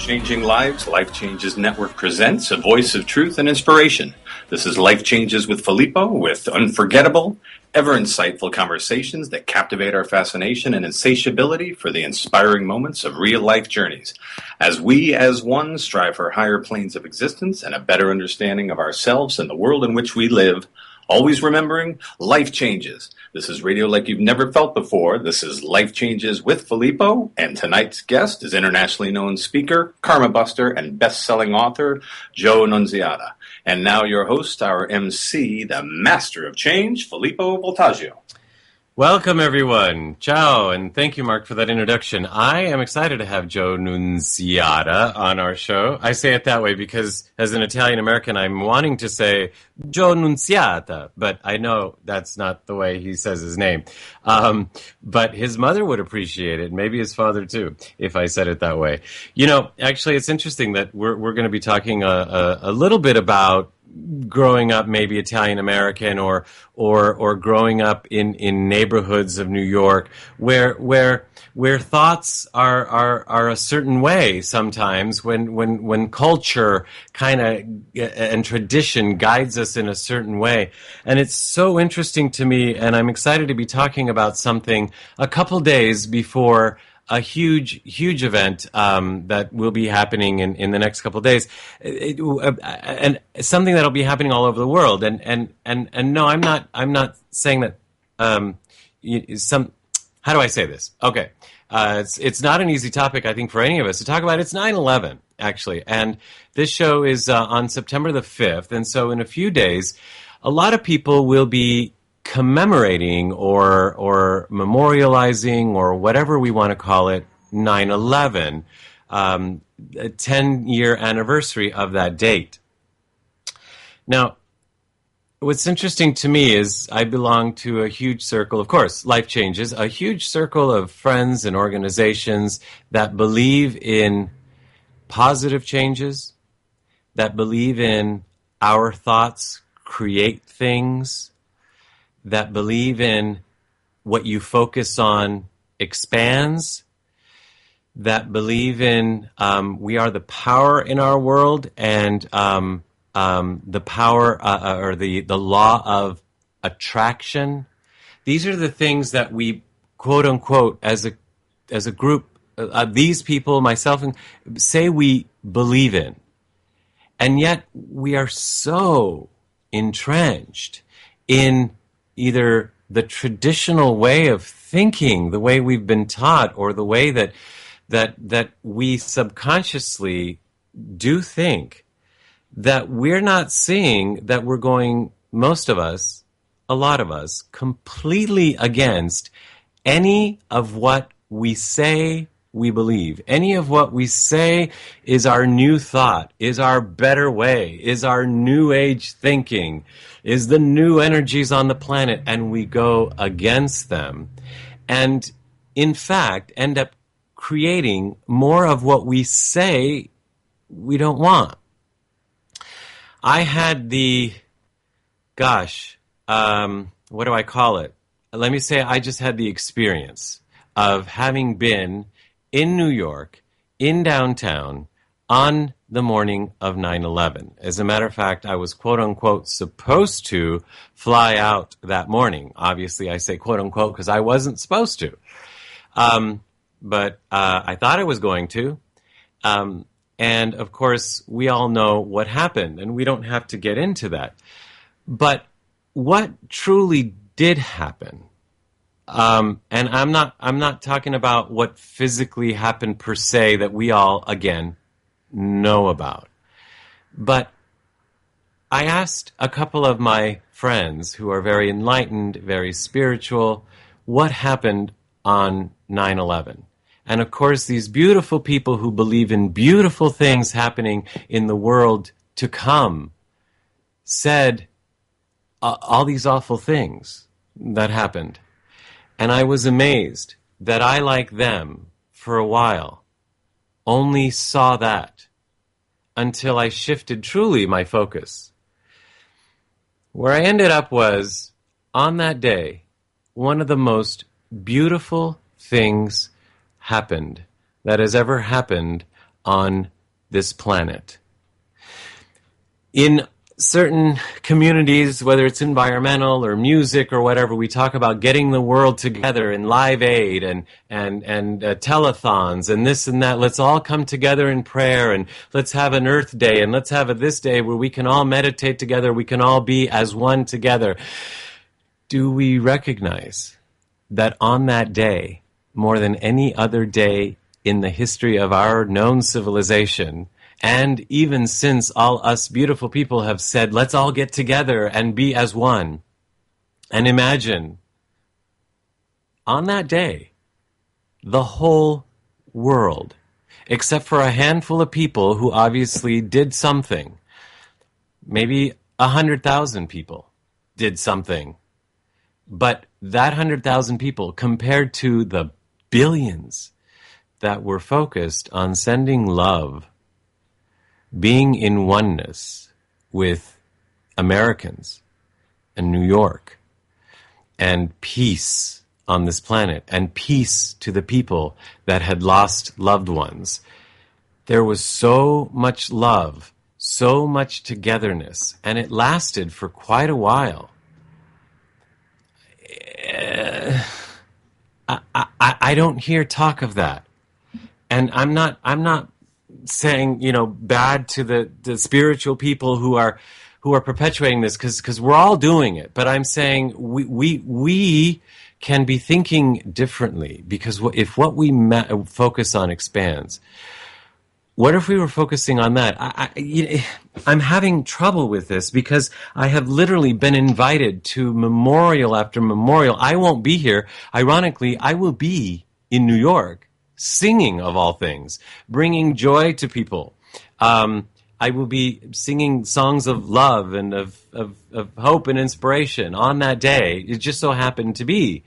Changing lives, Life Changes Network presents a voice of truth and inspiration. This is Life Changes with Filippo, with unforgettable, ever insightful conversations that captivate our fascination and insatiability for the inspiring moments of real-life journeys. As we, as one, strive for higher planes of existence and a better understanding of ourselves and the world in which we live, always remembering, life changes. This is radio like you've never felt before. This is Life Changes with Filippo, and tonight's guest is internationally known speaker, karma buster, and best-selling author, Joe Nunziata. And now your host, our MC, the master of change, Filippo Voltaggio. Welcome, everyone. Ciao, and thank you, Mark, for that introduction. I am excited to have Joe Nunziata on our show. I say it that way because, as an Italian-American, I'm wanting to say Joe Nunziata, but I know that's not the way he says his name. But his mother would appreciate it, maybe his father, too, if I said it that way. You know, actually, it's interesting that we're going to be talking a little bit about growing up maybe Italian American or growing up in neighborhoods of New York where thoughts are a certain way sometimes when culture kind of and tradition guides us in a certain way. And it's so interesting to me, and I'm excited to be talking about something a couple days before a huge event that will be happening in the next couple of days, and something that'll be happening all over the world. And no, I'm not saying that. How do I say this? Okay, it's not an easy topic, I think, for any of us to talk about. It's 9/11 actually, and this show is on September the 5th, and so in a few days, a lot of people will be commemorating or memorializing or whatever we want to call it, 9/11, a 10-year anniversary of that date. Now, what's interesting to me is I belong to a huge circle, of course, Life Changes, a huge circle of friends and organizations that believe in positive changes, that believe in our thoughts create things, that believe in what you focus on expands, that believe in we are the power in our world, and the power or the law of attraction. These are the things that we, quote unquote, as a group, these people, myself, say we believe in, and yet we are so entrenched in either the traditional way of thinking, the way we've been taught, or the way that we subconsciously do think, that we're not seeing that we're going, most of us, a lot of us, completely against any of what we say we believe. Any of what we say is our new thought, is our better way, is our new age thinking, is the new energies on the planet, and we go against them. And in fact, end up creating more of what we say we don't want. I had what do I call it? Let me say I just had the experience of having been in New York, in downtown, on the morning of 9/11. As a matter of fact, I was, quote-unquote, supposed to fly out that morning. Obviously, I say quote-unquote because I wasn't supposed to. But I thought I was going to. And, of course, we all know what happened, and we don't have to get into that. But what truly did happen, and I'm not talking about what physically happened per se that we all, again, know about. But I asked a couple of my friends who are very enlightened, very spiritual, what happened on 9/11. And of course, these beautiful people who believe in beautiful things happening in the world to come said all these awful things that happened. And I was amazed that I, like them, for a while, only saw that until I shifted truly my focus. Where I ended up was, on that day, one of the most beautiful things happened that has ever happened on this planet. In certain communities, whether it's environmental or music or whatever, we talk about getting the world together in Live Aid and telethons and this and that. Let's all come together in prayer, and let's have an Earth Day, and let's have this day where we can all meditate together. We can all be as one together. Do we recognize that on that day, more than any other day in the history of our known civilization, and even since all us beautiful people have said, let's all get together and be as one. And imagine, on that day, the whole world, except for a handful of people who obviously did something, maybe 100,000 people did something. But that 100,000 people, compared to the billions that were focused on sending love, being in oneness with Americans and New York, and peace on this planet, and peace to the people that had lost loved ones. There was so much love, so much togetherness, and it lasted for quite a while. I don't hear talk of that. And I'm not saying, bad to the spiritual people who are perpetuating this, because we're all doing it. But I'm saying we can be thinking differently, because if what we focus on expands, what if we were focusing on that? I'm having trouble with this, because I have literally been invited to memorial after memorial. I won't be here. Ironically, I will be in New York, singing, of all things, bringing joy to people. I will be singing songs of love and of hope and inspiration on that day. It just so happened to be.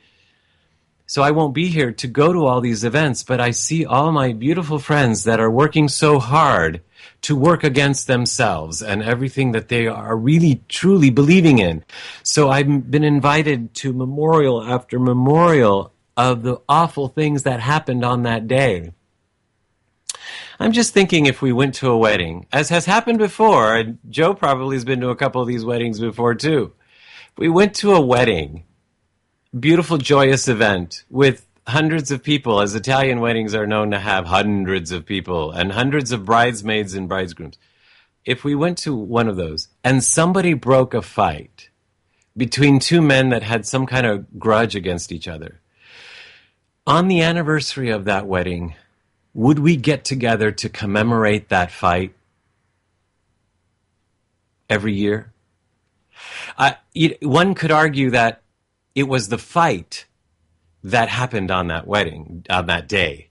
So I won't be here to go to all these events, but I see all my beautiful friends that are working so hard to work against themselves and everything that they are really, truly believing in. So I've been invited to memorial after memorial of the awful things that happened on that day. I'm just thinking, if we went to a wedding, as has happened before, and Joe probably has been to a couple of these weddings before too. If we went to a wedding, beautiful, joyous event with hundreds of people, as Italian weddings are known to have hundreds of people and hundreds of bridesmaids and bridegrooms. If we went to one of those and somebody broke a fight between two men that had some kind of grudge against each other, on the anniversary of that wedding, would we get together to commemorate that fight every year? One could argue that it was the fight that happened on that wedding, on that day.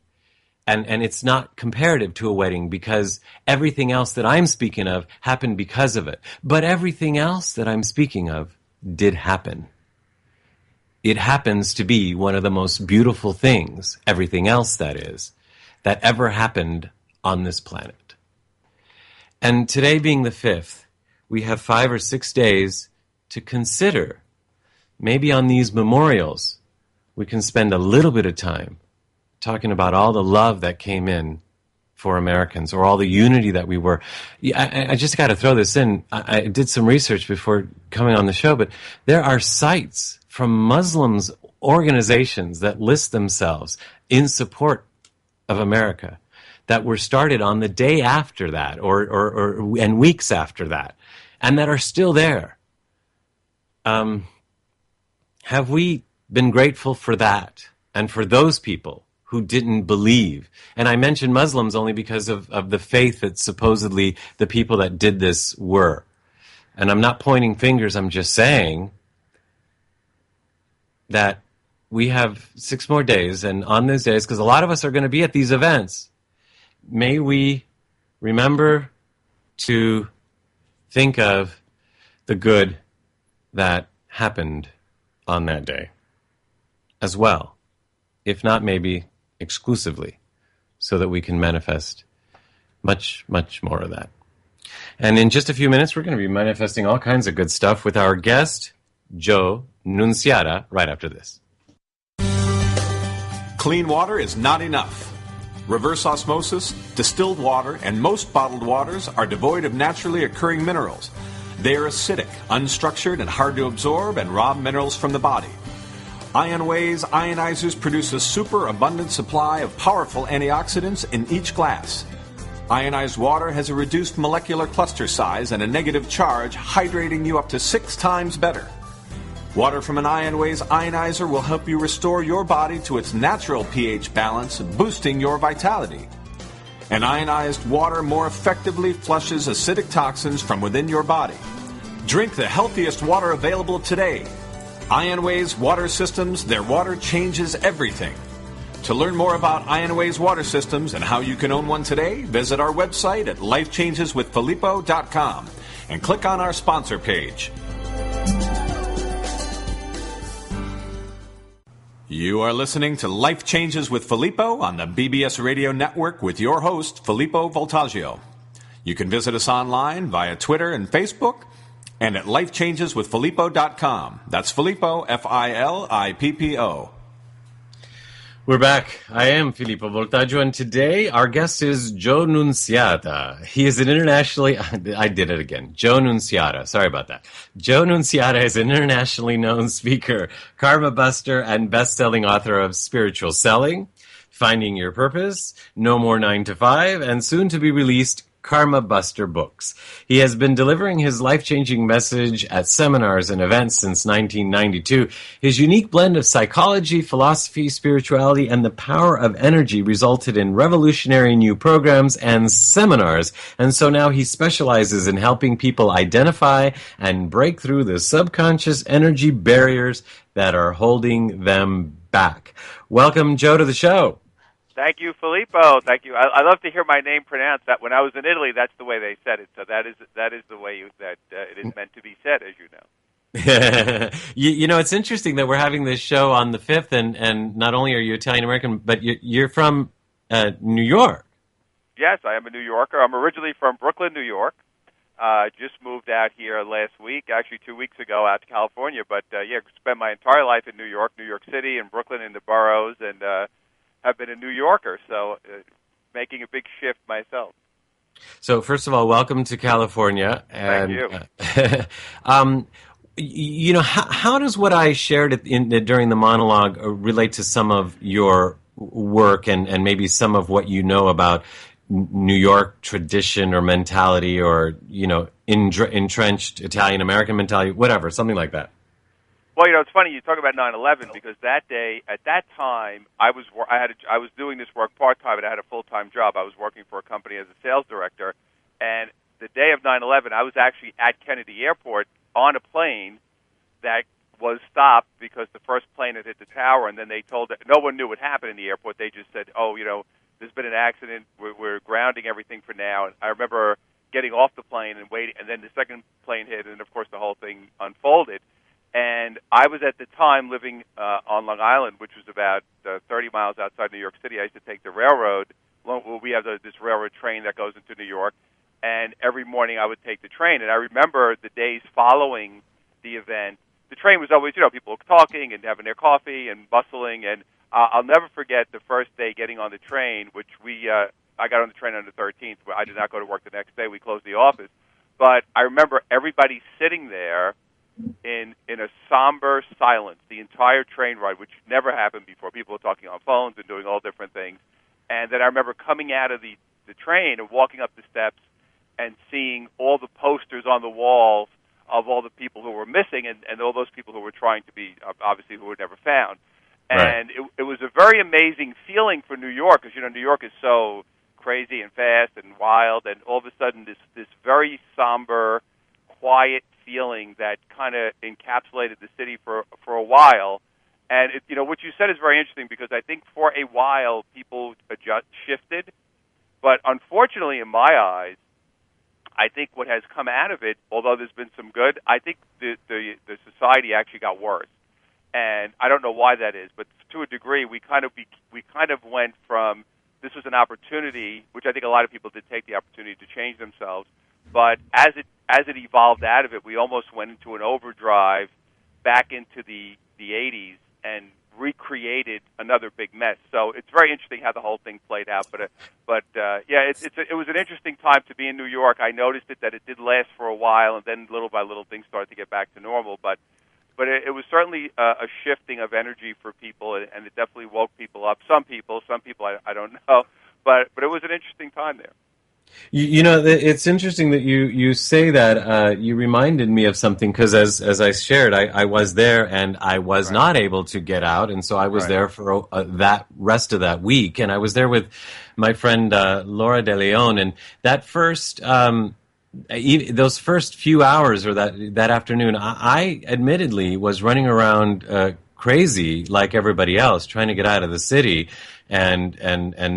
And it's not comparative to a wedding, because everything else that I'm speaking of happened because of it. But everything else that I'm speaking of did happen. It happens to be one of the most beautiful things, everything else that is, that ever happened on this planet. And today being the 5th, we have 5 or 6 days to consider. Maybe on these memorials, we can spend a little bit of time talking about all the love that came in for Americans, or all the unity that we were. I just got to throw this in. I did some research before coming on the show, but there are sites from Muslims, organizations that list themselves in support of America, that were started on the day after that, and weeks after that, and that are still there. Have we been grateful for that, and for those people who didn't believe? And I mention Muslims only because of the faith that supposedly the people that did this were. And I'm not pointing fingers, I'm just saying that we have 6 more days, and on those days, because a lot of us are going to be at these events, may we remember to think of the good that happened on that day as well, if not maybe exclusively, so that we can manifest much, much more of that. And in just a few minutes, we're going to be manifesting all kinds of good stuff with our guest, Joe Nunziata, right after this. Clean water is not enough. reverse osmosis, distilled water, and most bottled waters are devoid of naturally occurring minerals. They are acidic, unstructured, and hard to absorb and rob minerals from the body. IonWay's ionizers produce a super abundant supply of powerful antioxidants in each glass. Ionized water has a reduced molecular cluster size and a negative charge, hydrating you up to 6 times better. Water from an IonWay's ionizer will help you restore your body to its natural pH balance, boosting your vitality. And ionized water more effectively flushes acidic toxins from within your body. Drink the healthiest water available today. IonWay's water systems, their water changes everything. To learn more about IonWay's water systems and how you can own one today, visit our website at lifechangeswithfilippo.com and click on our sponsor page. You are listening to Life Changes with Filippo on the BBS Radio Network with your host, Filippo Voltaggio. You can visit us online via Twitter and Facebook and at lifechangeswithfilippo.com. That's Filippo, Filippo. We're back. I am Filippo Voltaggio, and today our guest is Joe Nunziata. He is an internationally... I did it again. Joe Nunziata. Sorry about that. Joe Nunziata is an internationally known speaker, karma buster, and best-selling author of Spiritual Selling, Finding Your Purpose, No More 9 to 5, and soon to be released Karma Buster books. He has been delivering his life-changing message at seminars and events since 1992. His unique blend of psychology, philosophy, spirituality, and the power of energy resulted in revolutionary new programs and seminars. And so now he specializes in helping people identify and break through the subconscious energy barriers that are holding them back. Welcome, Joe, to the show. Thank you, Filippo. Thank you. I love to hear my name pronounced. That when I was in Italy, that's the way they said it. So that is the way it is meant to be said, as you know. You know, it's interesting that we're having this show on the 5th, and not only are you Italian American, but you're from New York. Yes, I am a New Yorker. I'm originally from Brooklyn, New York. Just moved out here last week, actually 2 weeks ago, out to California. But spent my entire life in New York City, and Brooklyn, in the boroughs, and I've been a New Yorker, so making a big shift myself. So, first of all, welcome to California. And, thank you. You know, how does what I shared during the monologue relate to some of your work and maybe some of what you know about New York tradition or mentality or, you know, entrenched Italian-American mentality, whatever, something like that? Well, you know, it's funny you talk about 9/11 because that day, at that time, I was doing this work part-time and I had a full-time job. I was working for a company as a sales director, and the day of 9/11, I was actually at Kennedy Airport on a plane that was stopped because the first plane had hit the tower, and then they told that no one knew what happened in the airport. They just said, "Oh, you know, there's been an accident. We're grounding everything for now." And I remember getting off the plane and waiting, and then the second plane hit, and of course the whole thing unfolded. And I was at the time living on Long Island, which was about 30 miles outside New York City. I used to take the railroad. We have this railroad train that goes into New York, and every morning I would take the train. And I remember the days following the event. The train was always, you know, people talking and having their coffee and bustling. And I'll never forget the first day getting on the train, which I got on the train on the 13th. I did not go to work the next day. We closed the office. But I remember everybody sitting there in a somber silence the entire train ride, which never happened before. People were talking on phones and doing all different things. And then I remember coming out of the train and walking up the steps and seeing all the posters on the walls of all the people who were missing and all those people who were trying to be, obviously, who were never found. Right. And it was a very amazing feeling for New York, because, you know, New York is so crazy and fast and wild, and all of a sudden this very somber, quiet feeling that kind of encapsulated the city for a while. And you know, what you said is very interesting, because I think for a while people shifted, but unfortunately, in my eyes, I think what has come out of it, although there's been some good, I think the society actually got worse. And I don't know why that is, but to a degree, we kind of went from, this was an opportunity, which I think a lot of people did take the opportunity to change themselves. But as it evolved out of it, we almost went into an overdrive back into the 80s and recreated another big mess. So it's very interesting how the whole thing played out. Yeah, it was an interesting time to be in New York. I noticed that it did last for a while, and then little by little things started to get back to normal. But it was certainly a shifting of energy for people, and it definitely woke people up. Some people I don't know, but it was an interesting time there. You know, it's interesting that you say that. You reminded me of something because as I shared, I was there and I was not able to get out, and so I was there for that rest of that week, and I was there with my friend Laura De Leon, and that first. Those first few hours or that afternoon, I admittedly was running around crazy like everybody else, trying to get out of the city and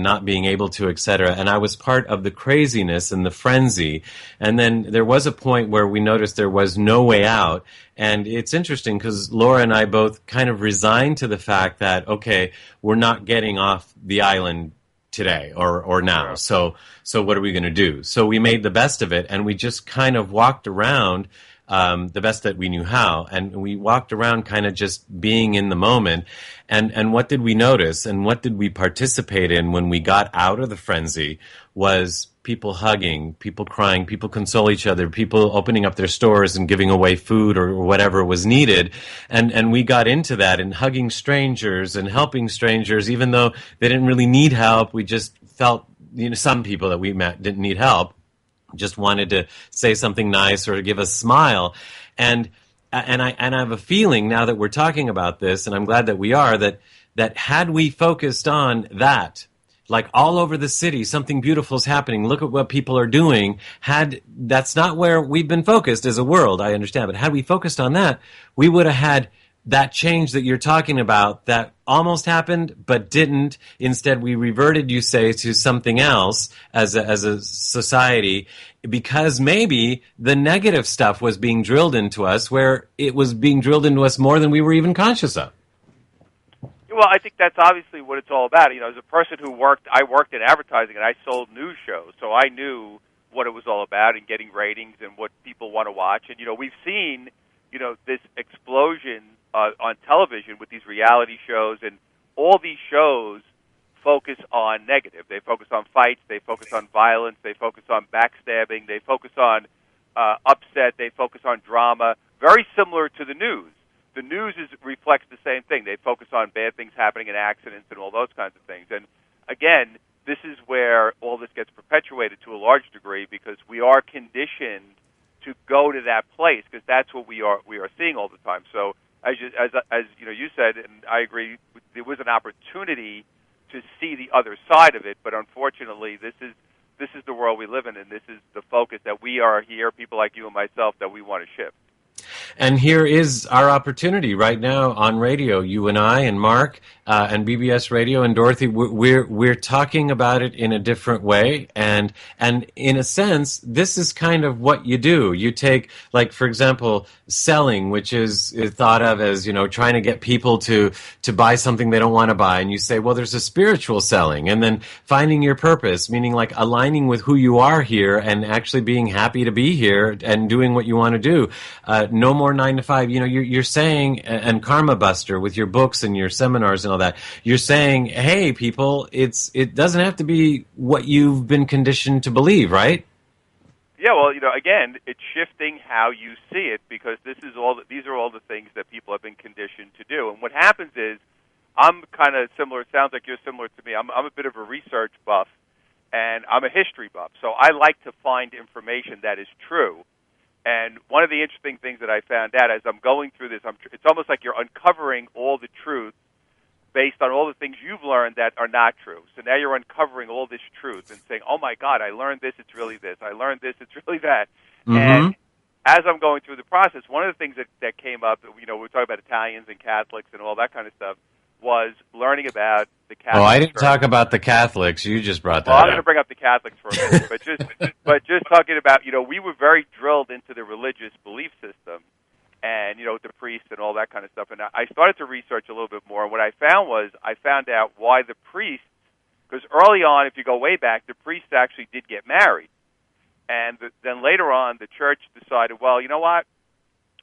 not being able to, etc. And I was part of the craziness and the frenzy. And then there was a point where we noticed there was no way out. And it's interesting because Laura and I both kind of resigned to the fact that, okay, we're not getting off the island today or now. So what are we going to do? So we made the best of it, and we just kind of walked around the best that we knew how, and we walked around kind of just being in the moment. And what did we notice, and what did we participate in when we got out of the frenzy was people hugging, people crying, people console each other, people opening up their stores and giving away food or whatever was needed. And we got into that and hugging strangers and helping strangers, even though they didn't really need help. We just felt, some people that we met didn't need help, just wanted to say something nice or to give a smile. And I have a feeling now that we're talking about this, and I'm glad that we are, that had we focused on that, like all over the city, something beautiful is happening. Look at what people are doing. That's not where we've been focused as a world, I understand. But had we focused on that, we would have had that change that you're talking about that almost happened but didn't. Instead, we reverted, you say, to something else as a society because maybe the negative stuff was being drilled into us where it was being drilled into us more than we were even conscious of. Well, I think that's obviously what it's all about. As a person I worked in advertising and I sold news shows, so I knew what it was all about and getting ratings and what people want to watch. And, we've seen, this explosion on television with these reality shows, and all these shows focus on negative. They focus on fights, they focus on violence, they focus on backstabbing, they focus on upset, they focus on drama, very similar to the news. The news reflects the same thing. They focus on bad things happening and accidents and all those kinds of things. And again, this is where all this gets perpetuated to a large degree because we are conditioned to go to that place because that's what we are seeing all the time. So as you said, and I agree, there was an opportunity to see the other side of it, but unfortunately, this is the world we live in, and this is the focus that we are here, people like you and myself, that we want to shift. And here is our opportunity right now on radio. You and I and Mark and BBS Radio and Dorothy, we're talking about it in a different way. And in a sense, this is kind of what you do. You take, like, for example, selling, which is thought of as, trying to get people to buy something they don't want to buy. And you say, well, there's a spiritual selling. And then finding your purpose, meaning like aligning with who you are here and actually being happy to be here and doing what you want to do. No more 9 to 5. You're saying, and Karma Buster with your books and your seminars and all that, you're saying, hey, people, it doesn't have to be what you've been conditioned to believe, right? Yeah, well, again, it's shifting how you see it because these are all the things that people have been conditioned to do. And what happens is, I'm kind of similar. It sounds like you're similar to me. I'm a bit of a research buff, and I'm a history buff. So I like to find information that is true. And one of the interesting things that I found out as I'm going through this, it's almost like you're uncovering all the truth based on all the things you've learned that are not true. So now you're uncovering all this truth and saying, oh, my God, I learned this, it's really this. I learned this, it's really that. Mm-hmm. And as I'm going through the process, one of the things that came up, we were talking about Italians and Catholics and all that kind of stuff, was learning about the Catholic I didn't Church. Talk about the Catholics. You just brought that up. I'm going to bring up the Catholics for a minute, but just talking about, we were very drilled into the religious belief system and, the priests and all that kind of stuff. And I started to research a little bit more, and what I found out why the priests, because early on, if you go way back, the priests actually did get married. And then later on, the church decided, well, you know what?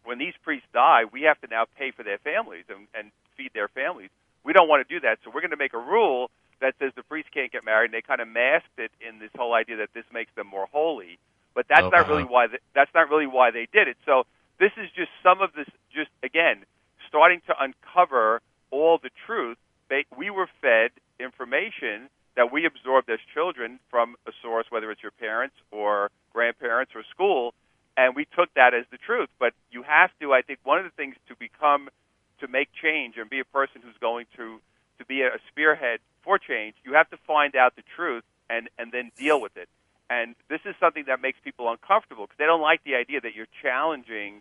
When these priests die, we have to now pay for their families and feed their families. we don't want to do that, so we're going to make a rule that says the priest can't get married, and they kind of masked it in this whole idea that this makes them more holy. But that's not really why that's not really why they did it. So this is just some of this, just again, starting to uncover all the truth. We were fed information that we absorbed as children from a source, whether it's your parents or grandparents or school, and we took that as the truth. But you have to, I think, one of the things to make change and be a person who's going to be a spearhead for change, you have to find out the truth and then deal with it. And this is something that makes people uncomfortable because they don't like the idea that you're challenging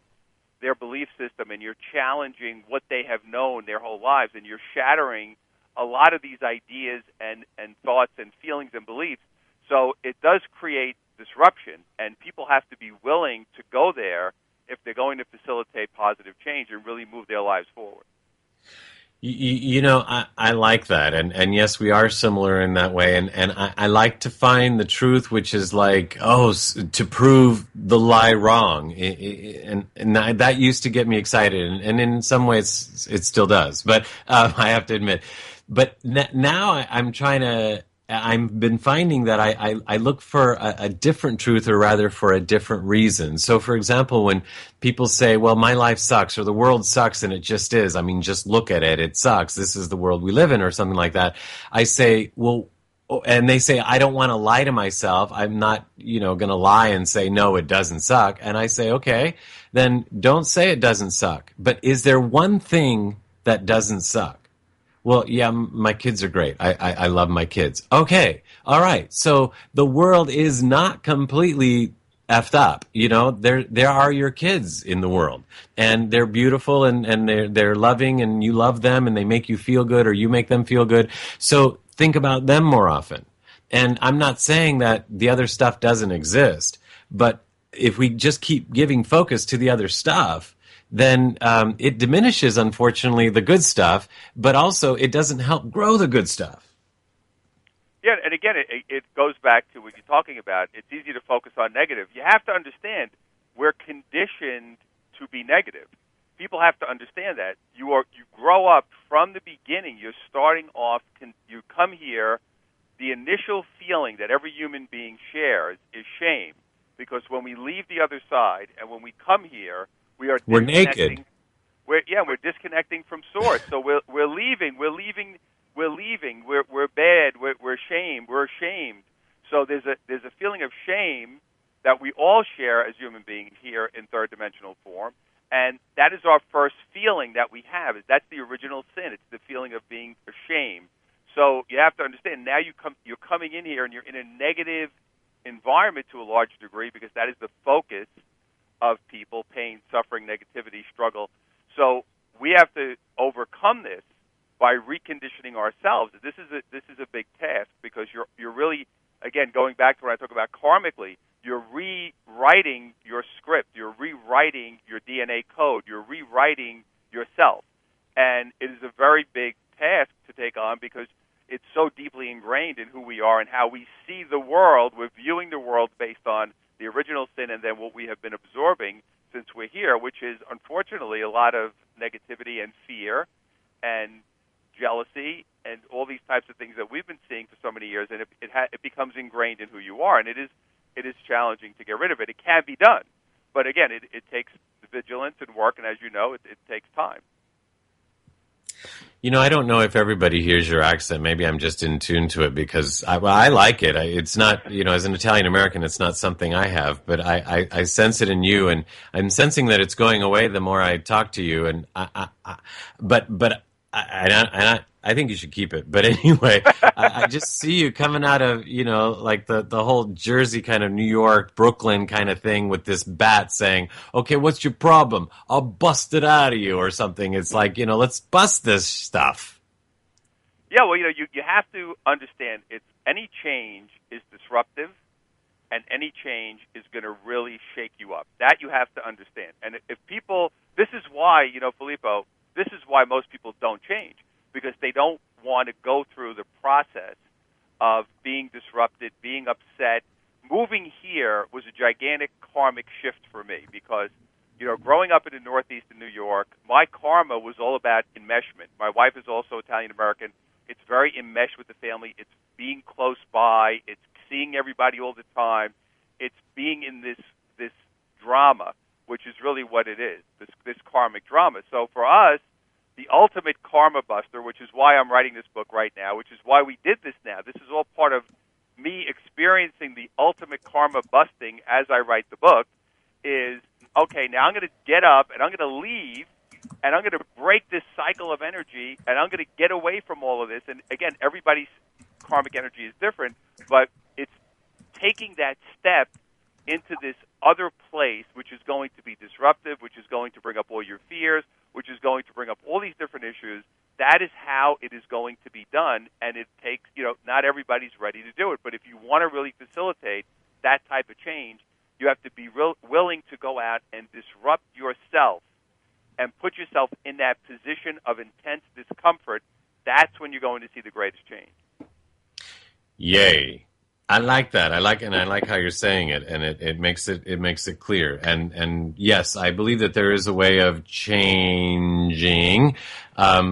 their belief system and you're challenging what they have known their whole lives, and you're shattering a lot of these ideas and thoughts and feelings and beliefs. So it does create disruption, and people have to be willing to go there if they're going to facilitate positive change and really move their lives forward. You know, I like that, and yes, we are similar in that way, and I like to find the truth, which is like, to prove the lie wrong, and that used to get me excited, and in some ways it still does, but I have to admit, but now I've been finding that I look for a different truth, or rather for a different reason. So, for example, when people say, well, my life sucks, or the world sucks, and it just is, I mean, just look at it, it sucks, this is the world we live in, or something like that, I say, well, and they say, I don't want to lie to myself, I'm not, going to lie and say, no, it doesn't suck. And I say, okay, then don't say it doesn't suck. But is there one thing that doesn't suck? Well, yeah, my kids are great. I love my kids. Okay, all right. So the world is not completely effed up. There are your kids in the world, and they're beautiful, and they're loving, and you love them, and they make you feel good, or you make them feel good. So think about them more often. And I'm not saying that the other stuff doesn't exist, but if we just keep giving focus to the other stuff, then it diminishes, unfortunately, the good stuff, but also it doesn't help grow the good stuff. Yeah, and again, it goes back to what you're talking about. It's easy to focus on negative. You have to understand we're conditioned to be negative. People have to understand that. You grow up from the beginning. You're starting off, you come here, the initial feeling that every human being shares is shame, because when we leave the other side and when we come here, we're naked. We're disconnecting from source. So we're leaving. We're bad. We're ashamed. We're ashamed. So there's a feeling of shame that we all share as human beings here in third dimensional form, and that is our first feeling that we have. That's the original sin. It's the feeling of being ashamed. So you have to understand. Now you're coming in here and you're in a negative environment to a large degree, because that is the focus of people: pain, suffering, negativity, struggle. So we have to overcome this by reconditioning ourselves. This is a big task, because you're really, again, going back to when I talk about karmically, you're rewriting your script, you're rewriting your DNA code, you're rewriting yourself, and it is a very big task to take on, because it's so deeply ingrained in who we are and how we see the world. We're viewing the world based on the original sin and then what we have been absorbing since we're here, which is, unfortunately, a lot of negativity and fear and jealousy and all these types of things that we've been seeing for so many years, and it becomes ingrained in who you are, and it is challenging to get rid of it. It can be done, but again, it takes vigilance and work, and as you know, it takes time. I don't know if everybody hears your accent. Maybe I'm just in tune to it, because I like it. It's not, as an Italian American, it's not something I have, but I sense it in you, and I'm sensing that it's going away the more I talk to you. And I think you should keep it. But anyway, I just see you coming out of, like the whole Jersey kind of New York, Brooklyn kind of thing with this bat saying, okay, what's your problem? I'll bust it out of you or something. It's like, let's bust this stuff. Yeah, well, you have to understand any change is disruptive, and any change is going to really shake you up. That you have to understand. And if people, this is why, Filippo, this is why most people don't change, because they don't want to go through the process of being disrupted, being upset. Moving here was a gigantic karmic shift for me, because growing up in the Northeast in New York, my karma was all about enmeshment. My wife is also Italian-American. It's very enmeshed with the family. It's being close by. It's seeing everybody all the time. It's being in this drama, which is really what it is, this karmic drama. So for us, the ultimate karma buster, which is why I'm writing this book right now, which is why we did this now. This is all part of me experiencing the ultimate karma busting as I write the book, is, okay, now I'm going to get up and I'm going to leave and I'm going to break this cycle of energy and I'm going to get away from all of this. And again, everybody's karmic energy is different, but it's taking that step into this other place, which is going to be disruptive, which is going to bring up all your fears, which is going to bring up all these different issues. That is how it is going to be done, and it takes, not everybody's ready to do it. But if you want to really facilitate that type of change, you have to be willing to go out and disrupt yourself and put yourself in that position of intense discomfort. That's when you're going to see the greatest change. Yay. I like that. I like how you're saying it, and it makes it clear. And yes, I believe that there is a way of changing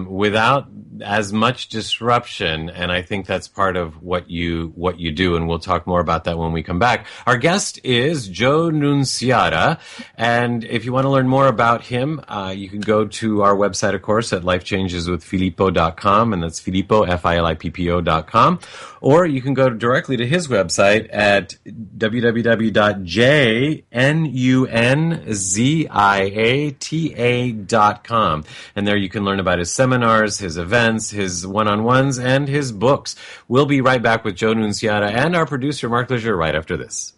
without as much disruption, and I think that's part of what you do, and we'll talk more about that when we come back. Our guest is Joe Nunziata, and if you want to learn more about him, you can go to our website, of course, at lifechangeswithfilippo.com, and that's Filippo, Filippo.com, or you can go directly to his website at www.jnunziata.com, and there you can learn about his seminars, his events, his one-on-ones, and his books. We'll be right back with Joe Nunziata and our producer, Mark Leisure, right after this.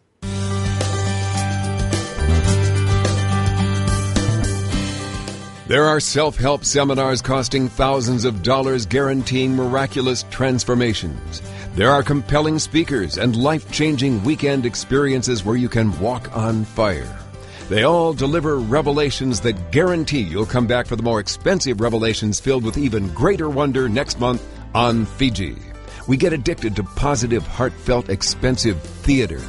There are self-help seminars costing thousands of dollars guaranteeing miraculous transformations. There are compelling speakers and life-changing weekend experiences where you can walk on fire. They all deliver revelations that guarantee you'll come back for the more expensive revelations filled with even greater wonder next month on Fiji. We get addicted to positive, heartfelt, expensive theater.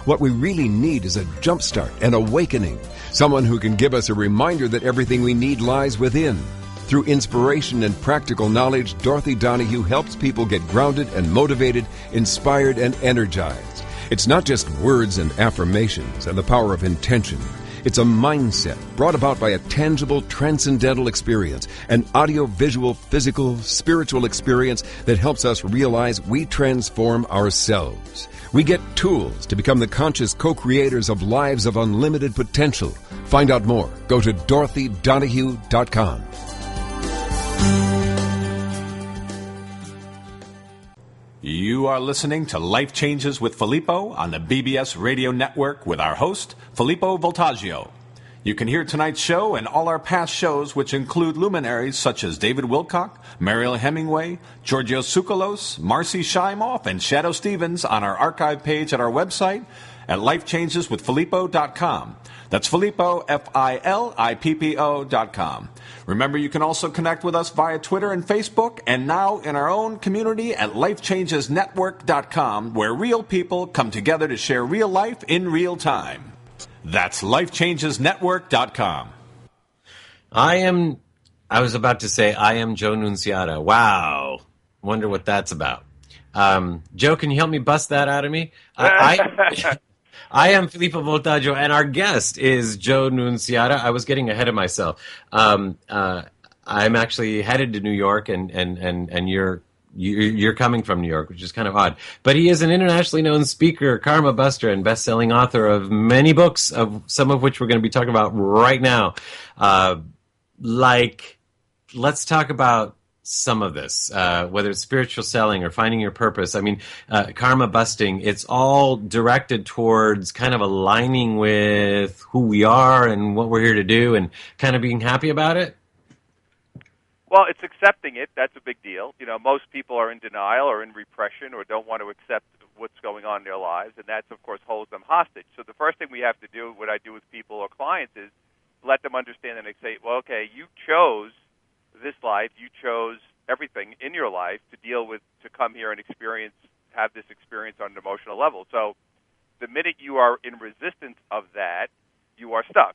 What we really need is a jumpstart, an awakening, someone who can give us a reminder that everything we need lies within. Through inspiration and practical knowledge, Dorothy Donahue helps people get grounded and motivated, inspired and energized. It's not just words and affirmations and the power of intention. It's a mindset brought about by a tangible, transcendental experience, an audio-visual, physical, spiritual experience that helps us realize we transform ourselves. We get tools to become the conscious co-creators of lives of unlimited potential. Find out more. Go to DorothyDonahue.com. You are listening to Life Changes with Filippo on the BBS Radio Network with our host, Filippo Voltaggio. You can hear tonight's show and all our past shows, which include luminaries such as David Wilcock, Mariel Hemingway, Giorgio Tsoukalos, Marcy Shimoff, and Shadow Stevens on our archive page at our website at lifechangeswithfilippo.com. That's Filippo, Filippo.com. Remember, you can also connect with us via Twitter and Facebook, and now in our own community at lifechangesnetwork.com, where real people come together to share real life in real time. That's lifechangesnetwork.com. I was about to say, I am Joe Nunziata. Wow. Wonder what that's about. Joe, can you help me bust that out of me? I am Filippo Voltaggio, and our guest is Joe Nunziata. I was getting ahead of myself. I'm actually headed to New York, and you're coming from New York, which is kind of odd. But he is an internationally known speaker, karma buster, and best-selling author of many books, of some of which we're going to be talking about right now. Let's talk about some of this, whether it's spiritual selling or finding your purpose. I mean, karma busting, it's all directed towards kind of aligning with who we are and what we're here to do and kind of being happy about it. Well, it's accepting it. That's a big deal. Most people are in denial or in repression or don't want to accept what's going on in their lives, and that, of course, holds them hostage. So the first thing we have to do, what I do with people or clients, is let them understand and they say, well, okay, you chose this life, you chose everything in your life to deal with, to come here and have this experience on an emotional level. So the minute you are in resistance of that, you are stuck.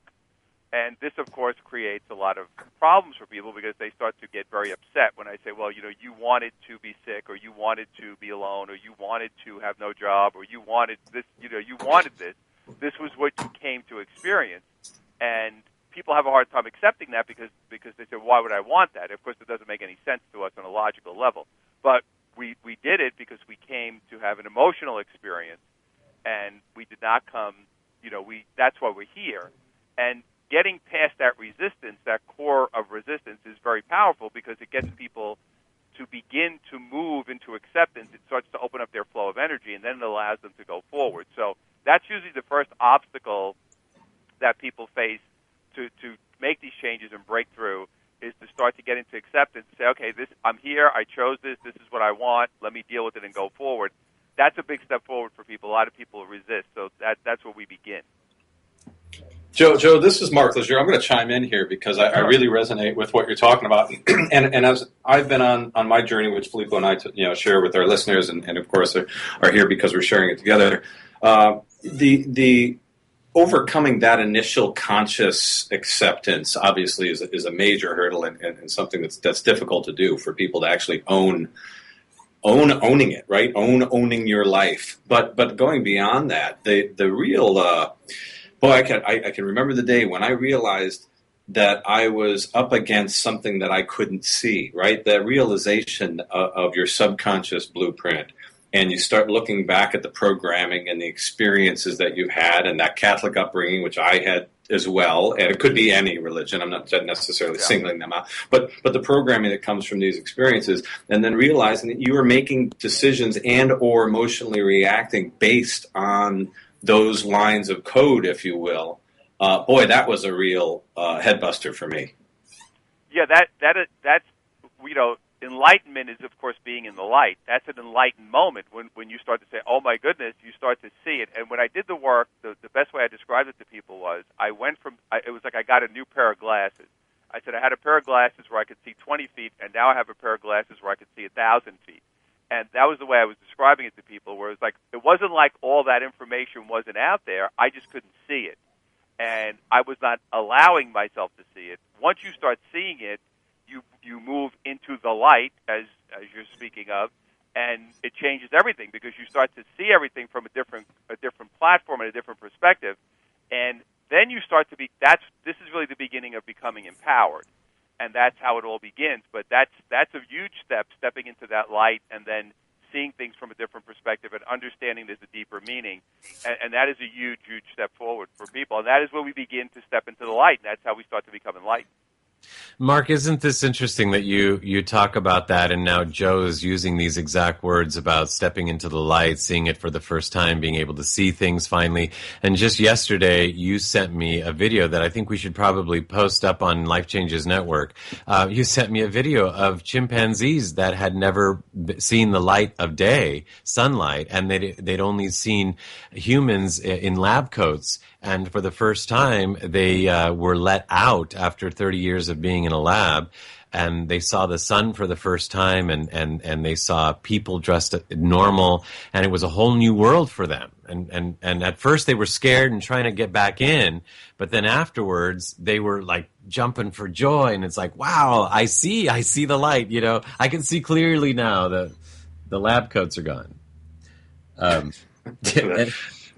And this, of course, creates a lot of problems for people because they start to get very upset when I say, well, you wanted to be sick, or you wanted to be alone, or you wanted to have no job, or you wanted this, you wanted this. This was what you came to experience. And people have a hard time accepting that because they say, why would I want that? Of course, it doesn't make any sense to us on a logical level. But we did it because we came to have an emotional experience, and we did not come, that's why we're here. And getting past that resistance, that core of resistance, is very powerful because it gets people to begin to move into acceptance. It starts to open up their flow of energy, and then it allows them to go forward. So that's usually the first obstacle that people face to make these changes and break through, is to start to get into acceptance and say, okay, I'm here, I chose this is what I want, let me deal with it and go forward. That's a big step forward for people. A lot of people resist, so that's where we begin. Joe, this is Mark Lejeune. I'm going to chime in here because I really resonate with what you're talking about. And as I've been on my journey, which Filippo and I share with our listeners, and of course are here because we're sharing it together, the overcoming that initial conscious acceptance obviously is a major hurdle and something that's difficult to do for people to actually owning it, right? Owning your life. But going beyond that, the real I can remember the day when I realized that I was up against something that I couldn't see, right? The realization of your subconscious blueprint. And you start looking back at the programming and the experiences that you've had, and that Catholic upbringing, which I had as well, and it could be any religion. I'm not necessarily singling them out, but the programming that comes from these experiences, and then realizing that you are making decisions and or emotionally reacting based on those lines of code, if you will. That was a real headbuster for me. Yeah, that's enlightenment is, of course, being in the light. That's an enlightened moment when you start to say, oh, my goodness, you start to see it. And when I did the work, the best way I described it to people was it was like I got a new pair of glasses. I said I had a pair of glasses where I could see 20 feet, and now I have a pair of glasses where I could see 1,000 feet. And that was the way I was describing it to people, where it wasn't like all that information wasn't out there. I just couldn't see it. And I was not allowing myself to see it. Once you start seeing it, you move into the light, as you're speaking of, and it changes everything because you start to see everything from a different platform and a different perspective, and then you start to this is really the beginning of becoming empowered, and that's how it all begins. But that's a huge step, stepping into that light and then seeing things from a different perspective and understanding there's a deeper meaning, and that is a huge step forward for people, and that is where we begin to step into the light, and that's how we start to become enlightened. Mark, isn't this interesting that you talk about that, and now Joe is using these exact words about stepping into the light, seeing it for the first time, being able to see things finally. And just yesterday, you sent me a video that I think we should probably post up on Life Changes Network. You sent me a video of chimpanzees that had never seen the light of day, sunlight, and they'd only seen humans in lab coats. And for the first time, they were let out after 30 years of being in a lab, and they saw the sun for the first time, and they saw people dressed normal, and it was a whole new world for them. And at first they were scared and trying to get back in, but then afterwards they were like jumping for joy, and it's like, wow, I see the light. I can see clearly now that the lab coats are gone.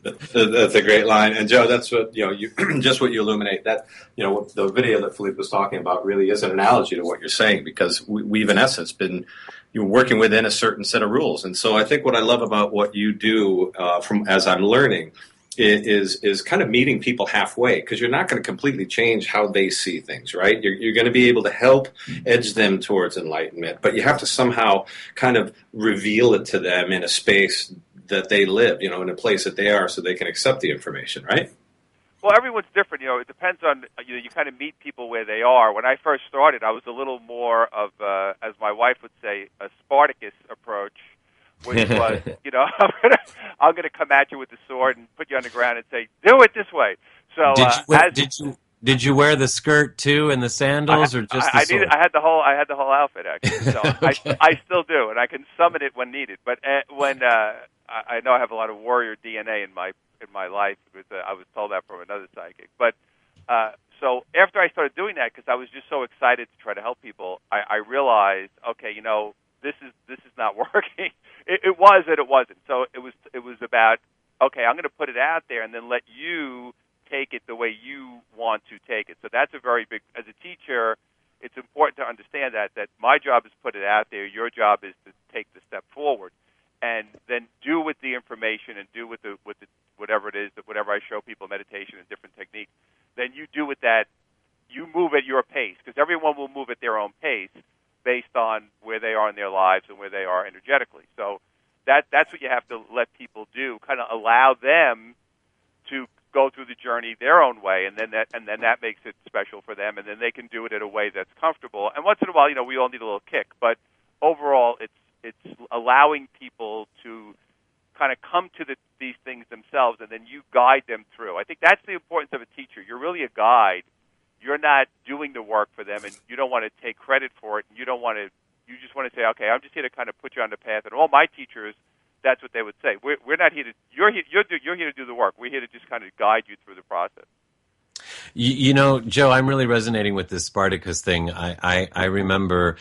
That's a great line, and Joe, that's what you just what you illuminate. That the video that Philippe was talking about really is an analogy to what you're saying, because we've in essence been working within a certain set of rules. And so I think what I love about what you do, from as I'm learning, is kind of meeting people halfway, because you're not going to completely change how they see things, right? You're going to be able to help edge them towards enlightenment, but you have to somehow kind of reveal it to them in a space that they live, in a place that they are, so they can accept the information, right? Well, everyone's different. It depends on, you kind of meet people where they are. When I first started, I was a little more of, as my wife would say, a Spartacus approach, which was, I'm gonna come at you with the sword and put you on the ground and say, do it this way. So did you wear the skirt too and the sandals, or just the sword? I had the whole outfit actually. So okay. I still do, and I can summon it when needed. But when I know I have a lot of warrior DNA in my life, because I was told that from another psychic. But So after I started doing that, because I was just so excited to try to help people, I realized, okay, this is not working. It was and it wasn't. So it was about, okay, I'm going to put it out there and then let you take it the way you want to take it. So that's a very big, as a teacher, it's important to understand that my job is to put it out there. Your job is to take the step forward, and then do with the information and do with the whatever it is, whatever I show people, meditation and different techniques. Then you do with that. You move at your pace, because everyone will move at their own pace based on where they are in their lives and where they are energetically. So that's what you have to let people do. Kind of allow them to go through the journey their own way, and then that makes it special for them, and then they can do it in a way that's comfortable. And once in a while, we all need a little kick, but overall, it's allowing people to kind of come to these things themselves, and then you guide them through. I think that's the importance of a teacher. You're really a guide. You're not doing the work for them, and you don't want to take credit for it, and you just want to say, okay, I'm just here to kind of put you on the path. And all my teachers, that's what they would say. We're not here to. You're here to do the work. We're here to just kind of guide you through the process. Joe, I'm really resonating with this Spartacus thing. I remember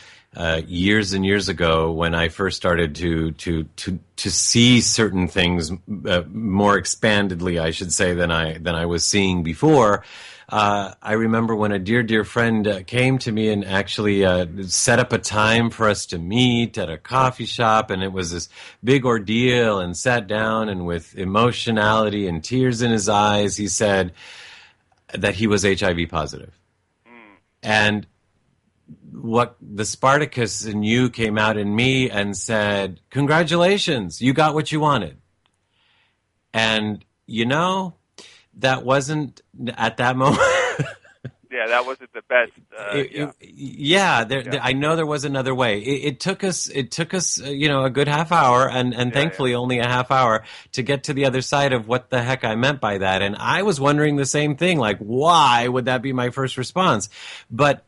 years and years ago when I first started to see certain things more expandedly, I should say, than I was seeing before. I remember when a dear friend came to me and actually set up a time for us to meet at a coffee shop, and it was this big ordeal, and sat down, and with emotionality and tears in his eyes, he said that he was HIV positive. And what the Spartacus in you came out in me and said, congratulations, you got what you wanted. And, that wasn't at that moment. Yeah, that wasn't the best. I know there was another way. It took us, a good half hour, and thankfully only a half hour to get to the other side of what the heck I meant by that. And I was wondering the same thing, like, why would that be my first response? But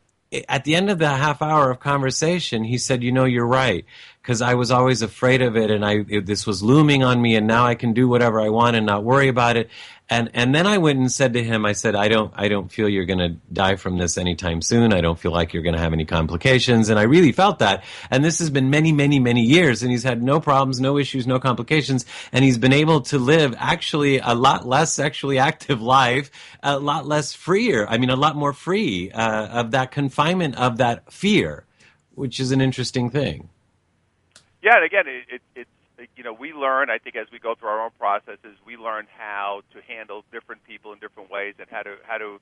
at the end of the half hour of conversation, he said, you're right, because I was always afraid of it, and this was looming on me, and now I can do whatever I want and not worry about it. And then I went and said to him, I said, I don't feel you're going to die from this anytime soon. I don't feel like you're going to have any complications. And I really felt that. And this has been many, many, many years, and he's had no problems, no issues, no complications. And he's been able to live actually a lot less sexually active life, a lot less freer. I mean, a lot more free of that confinement, of that fear, which is an interesting thing. Yeah, and again, it's we learn, I think, as we go through our own processes, we learn how to handle different people in different ways, and how to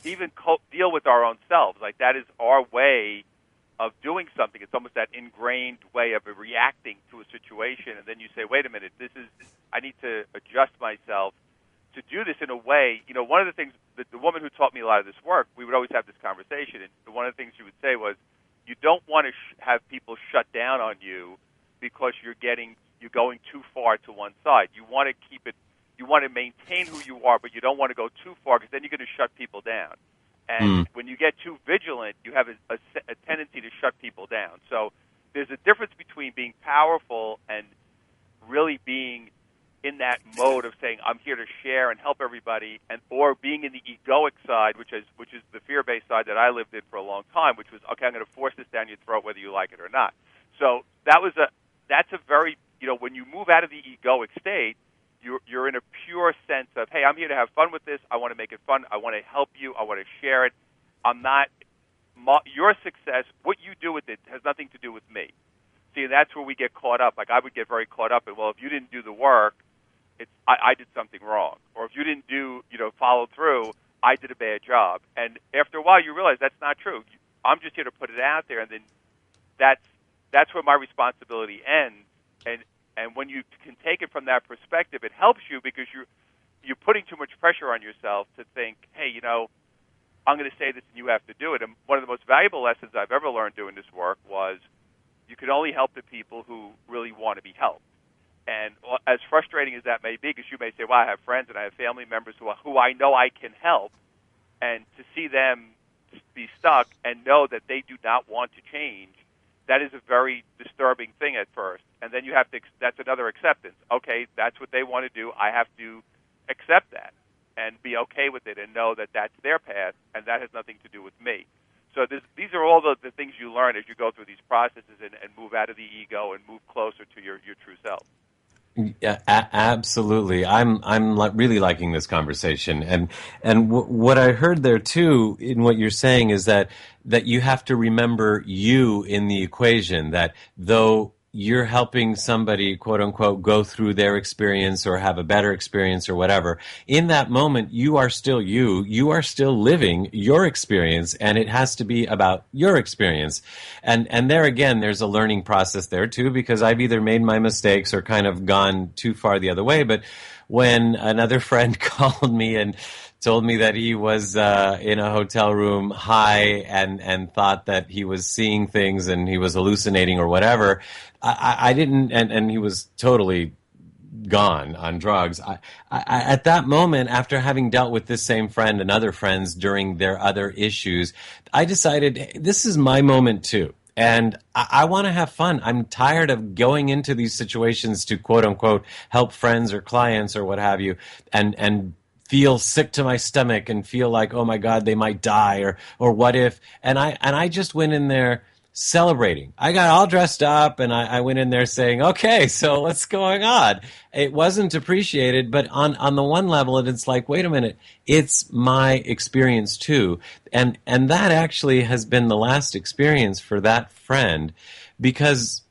even deal with our own selves. Like, that is our way of doing something. It's almost that ingrained way of reacting to a situation, and then you say, wait a minute, I need to adjust myself to do this in a way. One of the things, the woman who taught me a lot of this work, we would always have this conversation, and one of the things she would say was, you don't want to have people shut down on you because you're going too far to one side. You want to keep it, you want to maintain who you are, but you don't want to go too far, because then you're going to shut people down. And when you get too vigilant, you have a tendency to shut people down. So there's a difference between being powerful and really being in that mode of saying, I'm here to share and help everybody, or being in the egoic side, which is the fear-based side that I lived in for a long time, which was, okay, I'm going to force this down your throat whether you like it or not. So that's a very, when you move out of the egoic state, you're in a pure sense of, hey, I'm here to have fun with this. I want to make it fun. I want to help you. I want to share it. I'm not, your success, what you do with it has nothing to do with me. See, that's where we get caught up. Like, I would get very caught up in, well, if you didn't do the work, I did something wrong. Or if you didn't follow through, I did a bad job. And after a while, you realize that's not true. I'm just here to put it out there, and then that's where my responsibility ends. And when you can take it from that perspective, it helps you, because you're putting too much pressure on yourself to think, hey, I'm going to say this and you have to do it. And one of the most valuable lessons I've ever learned doing this work was you can only help the people who really want to be helped. And as frustrating as that may be, because you may say, well, I have friends and I have family members who I know I can help, and to see them be stuck and know that they do not want to change, that is a very disturbing thing at first. And then you have to, that's another acceptance. Okay, that's what they want to do. I have to accept that. and be okay with it and know that that's their path and that has nothing to do with me. So these are all the things you learn as you go through these processes and move out of the ego and move closer to your true self. Yeah, absolutely. I'm really liking this conversation, and what I heard there too in what you're saying is that you have to remember you in the equation. That though you're helping somebody, quote unquote, go through their experience or have a better experience or whatever, in that moment, you are still you. You are still living your experience, and it has to be about your experience. And there again, there's a learning process there too, because I've either made my mistakes or kind of gone too far the other way. But when another friend called me and told me that he was in a hotel room high and thought that he was seeing things and he was hallucinating or whatever, I didn't, and he was totally gone on drugs. I at that moment, after having dealt with this same friend and other friends during their other issues, I decided, hey, this is my moment too. And I want to have fun. I'm tired of going into these situations to, quote unquote, help friends or clients or what have you, and feel sick to my stomach and feel like, oh my God, they might die or what if. And I just went in there celebrating. I got all dressed up and I went in there saying, okay, so what's going on? It wasn't appreciated, but on the one level, it's like, wait a minute, it's my experience too. And that actually has been the last experience for that friend, because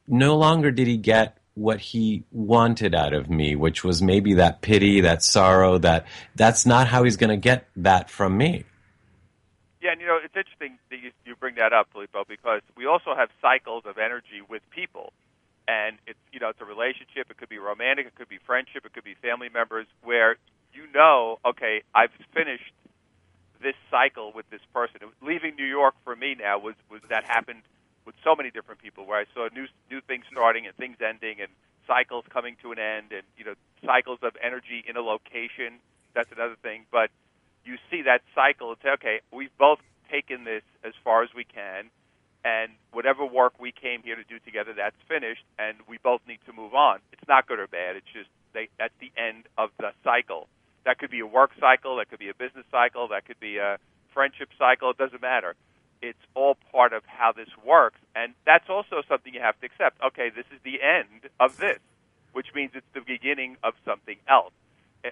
no longer did he get what he wanted out of me, which was maybe that pity, that sorrow, that's not how he's going to get that from me. Yeah, and it's interesting that you bring that up, Filippo, because we also have cycles of energy with people. And it's a relationship, it could be romantic, it could be friendship, it could be family members, where okay, I've finished this cycle with this person. Leaving New York for me now was that happened with so many different people, where I saw new things starting and things ending and cycles coming to an end, and cycles of energy in a location. That's another thing. But you see that cycle and say, okay, we've both taken this as far as we can, and whatever work we came here to do together, that's finished, and we both need to move on. It's not good or bad. It's just that's the end of the cycle. That could be a work cycle. That could be a business cycle. That could be a friendship cycle. It doesn't matter. It's all part of how this works, and that's also something you have to accept. Okay, this is the end of this, which means it's the beginning of something else.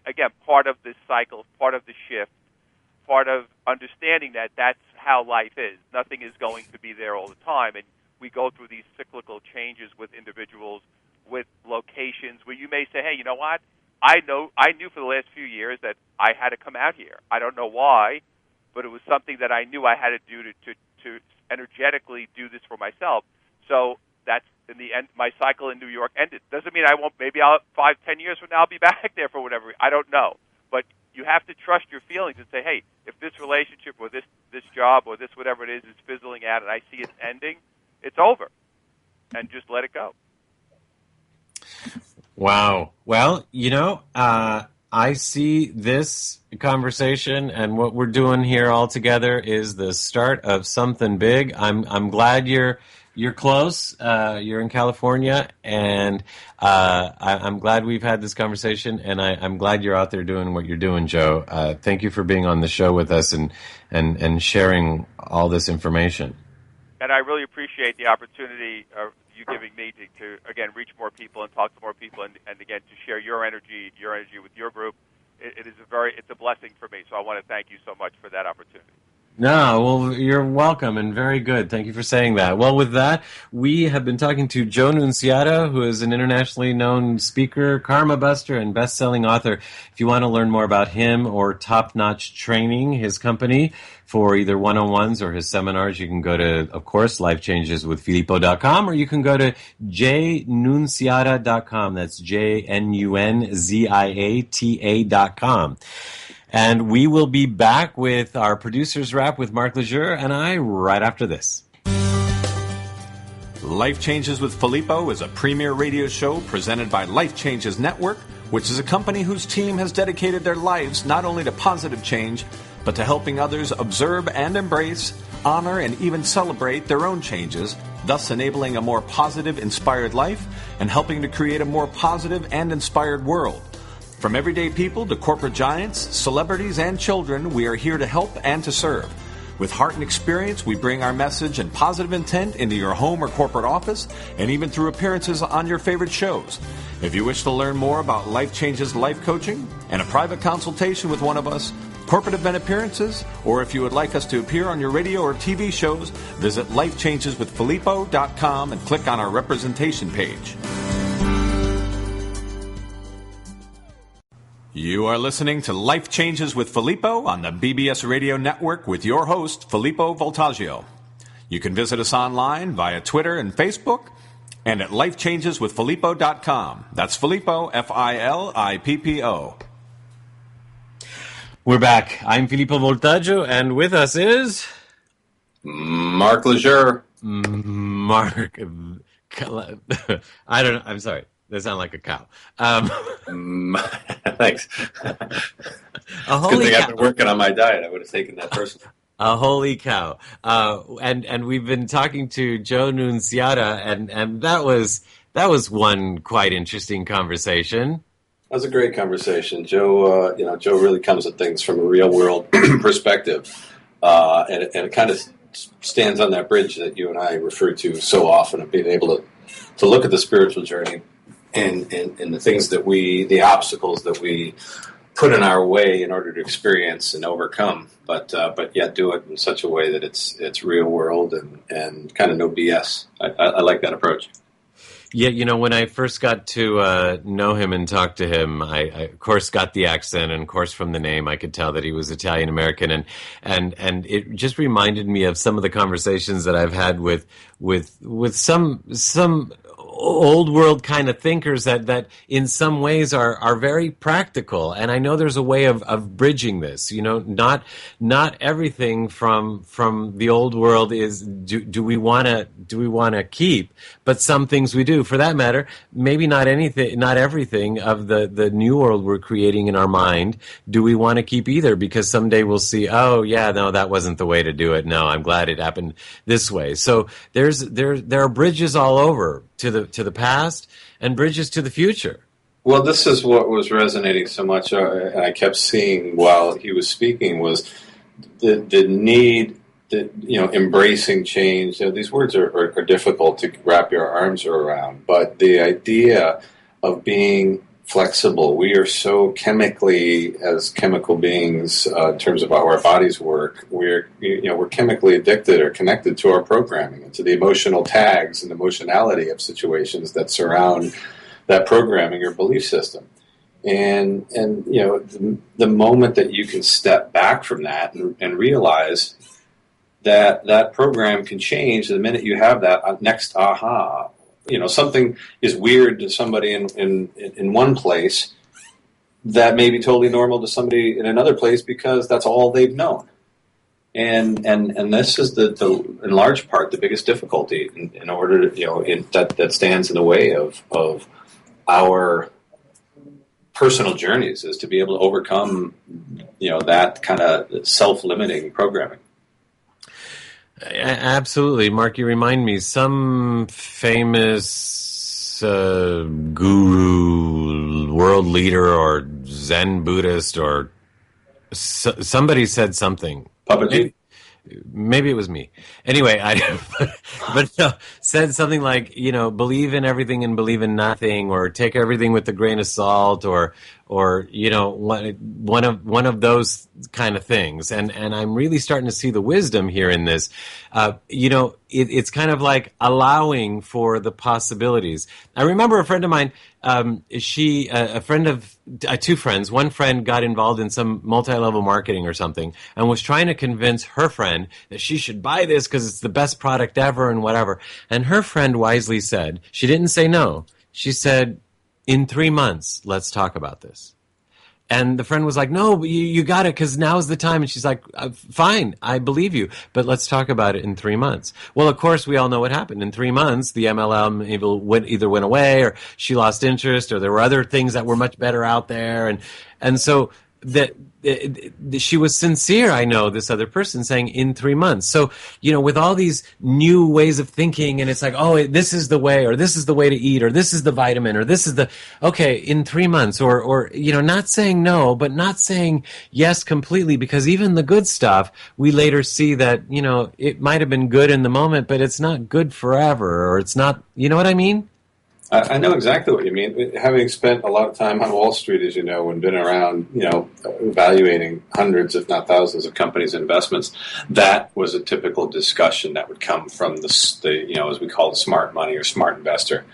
Again, part of this cycle, part of the shift, part of understanding that that's how life is. Nothing is going to be there all the time, and we go through these cyclical changes with individuals, with locations, where you may say, hey, you know what? I knew for the last few years that I had to come out here. I don't know why, but it was something that I knew I had to do to energetically do this for myself. So that's, in the end, my cycle in New York ended. Doesn't mean I won't, maybe 5-10 years from now I'll be back there for whatever, I don't know. But you have to trust your feelings and say, hey, if this relationship or this job or this whatever it is fizzling out and I see it ending, it's over. And just let it go. Wow. Well, I see this conversation and what we're doing here all together is the start of something big. I'm glad you're close. You're in California, and I'm glad we've had this conversation. And I'm glad you're out there doing what you're doing, Joe. Thank you for being on the show with us and sharing all this information. And I really appreciate the opportunity you giving me to again reach more people and talk to more people, and again to share your energy with your group. It's a blessing for me. So I want to thank you so much for that opportunity. No, well, you're welcome and very good. Thank you for saying that. Well, with that, we have been talking to Joe Nunziata, who is an internationally known speaker, karma buster, and best-selling author. If you want to learn more about him or Top-Notch Training, his company, for either one-on-ones or his seminars, you can go to, of course, lifechangeswithfilippo.com, or you can go to jnunziata.com. That's jnunziata.com. And we will be back with our producer's wrap with Mark Lejeune and I right after this. Life Changes with Filippo is a premier radio show presented by Life Changes Network, which is a company whose team has dedicated their lives not only to positive change, but to helping others observe and embrace, honor, and even celebrate their own changes, thus enabling a more positive, inspired life and helping to create a more positive and inspired world. From everyday people to corporate giants, celebrities, and children, we are here to help and to serve. With heart and experience, we bring our message and positive intent into your home or corporate office, and even through appearances on your favorite shows. If you wish to learn more about Life Changes Life Coaching and a private consultation with one of us, corporate event appearances, or if you would like us to appear on your radio or TV shows, visit lifechangeswithfilippo.com and click on our representation page. You are listening to Life Changes with Filippo on the BBS Radio Network with your host, Filippo Voltaggio. You can visit us online via Twitter and Facebook and at lifechangeswithfilippo.com. That's Filippo, Filippo. We're back. I'm Filippo Voltaggio, and with us is... Mark Lejeune. Mark... I don't know. I'm sorry. They sound like a cow. Thanks. Good thing I've been working on my diet. I would have taken that personally. A holy cow. And we've been talking to Joe Nunziata, and that was one quite interesting conversation. That was a great conversation. Joe really comes at things from a real world perspective, and it kind of stands on that bridge that you and I refer to so often of being able to look at the spiritual journey and the things that the obstacles that we put in our way in order to experience and overcome, but yet do it in such a way that it's real world and kind of no BS. I like that approach. Yeah, when I first got to know him and talk to him, I of course got the accent, and of course from the name I could tell that he was Italian American, and it just reminded me of some of the conversations that I've had with some old world kind of thinkers that in some ways are very practical. And I know there's a way of bridging this, not everything from the old world is do we want to keep, but some things we do. For that matter, maybe not everything of the new world we're creating in our mind do we want to keep either, because someday we'll see, oh yeah, no, that wasn't the way to do it. No, I'm glad it happened this way. So there are bridges all over to the past and bridges to the future. Well, this is what was resonating so much, and I kept seeing while he was speaking, was the need, embracing change. These words are difficult to wrap your arms around, but the idea of being flexible. We are so chemically, as chemical beings, in terms of how our bodies work, we're chemically addicted or connected to our programming and to the emotional tags and emotionality of situations that surround that programming or belief system. And the moment that you can step back from that and realize that program can change the minute you have that next aha. Something is weird to somebody in one place that may be totally normal to somebody in another place because that's all they've known. And this is in large part the biggest difficulty in order to that stands in the way of our personal journeys, is to be able to overcome that kind of self-limiting programming. Absolutely. Mark, you remind me, some famous guru, world leader, or Zen Buddhist, or somebody said something. Papaji? Maybe it was me. Anyway, said something like, believe in everything and believe in nothing, or take everything with a grain of salt, or one of those kind of things. And I'm really starting to see the wisdom here in this. It's kind of like allowing for the possibilities. I remember a friend of mine, two friends. One friend got involved in some multi-level marketing or something and was trying to convince her friend that she should buy this because it's the best product ever and whatever. And her friend wisely said, she didn't say no. She said, in 3 months, let's talk about this. And the friend was like, no, you got it, because now's the time. And she's like, fine, I believe you, but let's talk about it in 3 months. Well, of course, we all know what happened. In 3 months, the MLM either went away, or she lost interest, or there were other things that were much better out there. And so that she was sincere. I know this other person saying in 3 months. So, with all these new ways of thinking, and it's like, oh, this is the way, or this is the way to eat, or this is the vitamin, or this is okay, in 3 months, or not saying no, but not saying yes completely, because even the good stuff, we later see that, it might have been good in the moment, but it's not good forever, or it's not, you know what I mean? I know exactly what you mean. Having spent a lot of time on Wall Street, as you know, and been around, evaluating hundreds, if not thousands, of companies' investments, that was a typical discussion that would come from the as we call it, smart money or smart investor.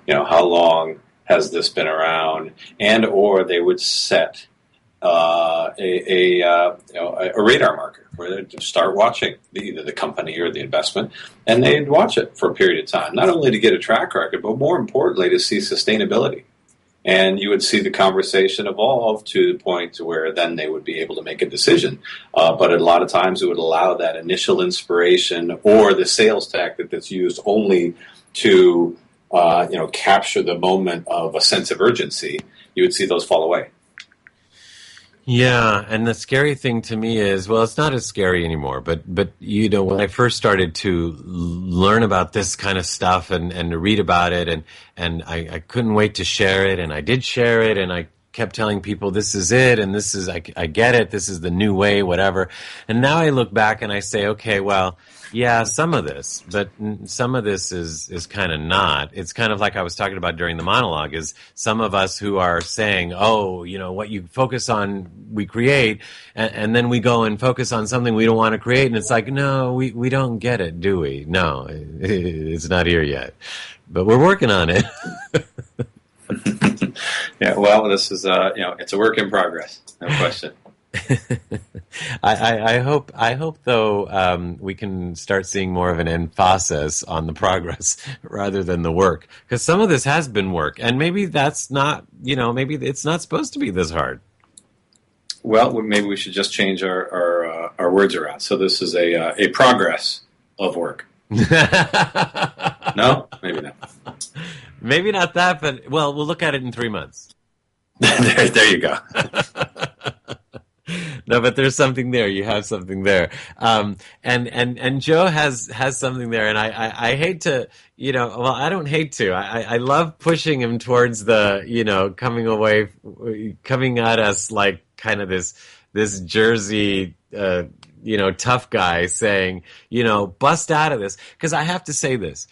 How long has this been around? And or they would set a radar marker where they'd start watching either the company or the investment, and they'd watch it for a period of time, not only to get a track record, but more importantly to see sustainability. And you would see the conversation evolve to the point to where then they would be able to make a decision. But a lot of times it would allow that initial inspiration or the sales tactic that's used only to capture the moment of a sense of urgency. You would see those fall away. Yeah, and the scary thing to me is, well, it's not as scary anymore, but when I first started to learn about this kind of stuff and to read about it, and I couldn't wait to share it, and I did share it, and I kept telling people this is it, and this is, I get it, this is the new way, whatever. And now I look back and I say, okay, well, yeah, some of this, but some of this is kind of not. It's kind of like I was talking about during the monologue, is some of us who are saying, oh, what you focus on, we create, and then we go and focus on something we don't want to create, and it's like, no, we don't get it, do we? No, it's not here yet, but we're working on it. Yeah, well, this is, it's a work in progress, no question. I hope though we can start seeing more of an emphasis on the progress rather than the work, because some of this has been work, and maybe that's not, maybe it's not supposed to be this hard. Well, maybe we should just change our words around. So this is a progress of work. No, maybe not. Maybe not that, but well, we'll look at it in 3 months. there you go. No, but there's something there. You have something there. And Joe has something there. And I hate to, well, I don't hate to. I love pushing him towards the, coming at us like kind of this Jersey, tough guy saying, bust out of this. Because I have to say this.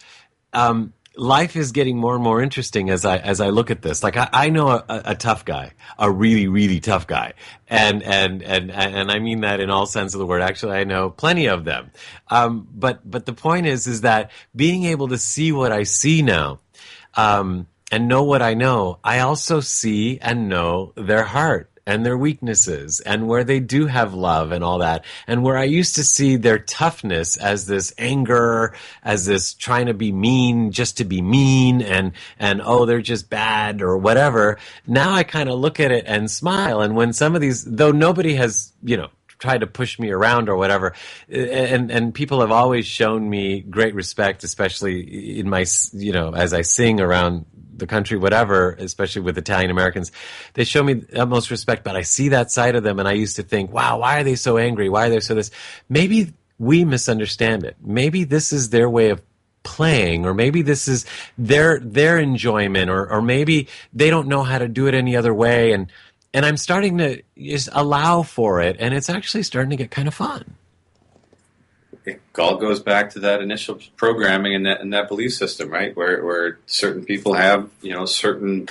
Life is getting more and more interesting as I look at this. Like I know a tough guy, a really, really tough guy. And I mean that in all sense of the word. Actually, I know plenty of them. But the point is that being able to see what I see now, and know what I know, I also see and know their heart and their weaknesses, and where they do have love and all that, and where I used to see their toughness as this anger, as this trying to be mean just to be mean, and oh, they're just bad or whatever. Now I kind of look at it and smile, and when some of these, though nobody has, tried to push me around or whatever, and people have always shown me great respect, especially in my, as I sing around the country, whatever, especially with Italian Americans, they show me utmost respect, but I see that side of them, and I used to think, wow, why are they so angry? Why are they so this? Maybe we misunderstand it. Maybe this is their way of playing, or maybe this is their enjoyment, or maybe they don't know how to do it any other way, and I'm starting to just allow for it, and it's actually starting to get kind of fun. It all goes back to that initial programming and that belief system, right? Where certain people have, certain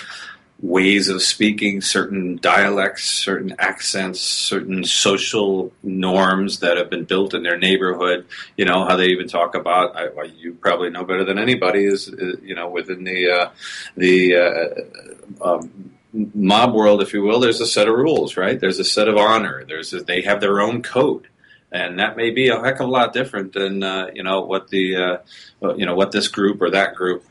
ways of speaking, certain dialects, certain accents, certain social norms that have been built in their neighborhood. How they even talk about, you probably know better than anybody, is within the mob world, if you will, there's a set of rules, right? There's a set of honor. They have their own code. And that may be a heck of a lot different than what this group or that group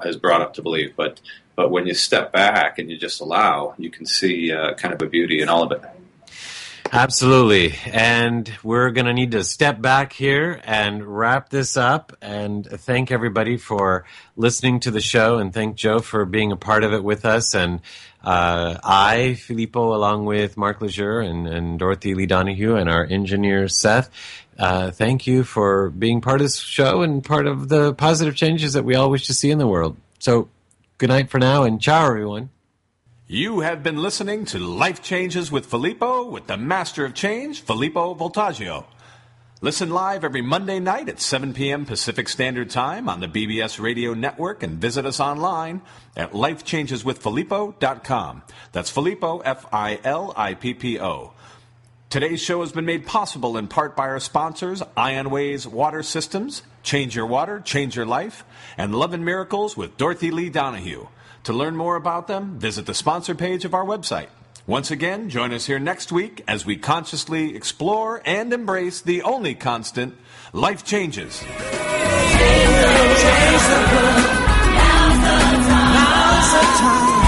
is brought up to believe. But when you step back and you just allow, you can see kind of a beauty in all of it. Absolutely. And we're going to need to step back here and wrap this up and thank everybody for listening to the show and thank Joe for being a part of it with us. And I, Filippo, along with Mark Lejeune and Dorothy Lee Donahue and our engineer, Seth, thank you for being part of this show and part of the positive changes that we all wish to see in the world. So good night for now and ciao, everyone. You have been listening to Life Changes with Filippo with the Master of Change, Filippo Voltaggio. Listen live every Monday night at 7 p.m. Pacific Standard Time on the BBS Radio Network and visit us online at lifechangeswithfilippo.com. That's Filippo, Filippo. Today's show has been made possible in part by our sponsors, Ionways Water Systems, Change Your Water, Change Your Life, and Love and Miracles with Dorothy Lee Donahue. To learn more about them, visit the sponsor page of our website. Once again, join us here next week as we consciously explore and embrace the only constant, life changes. Change the world. Now's the time.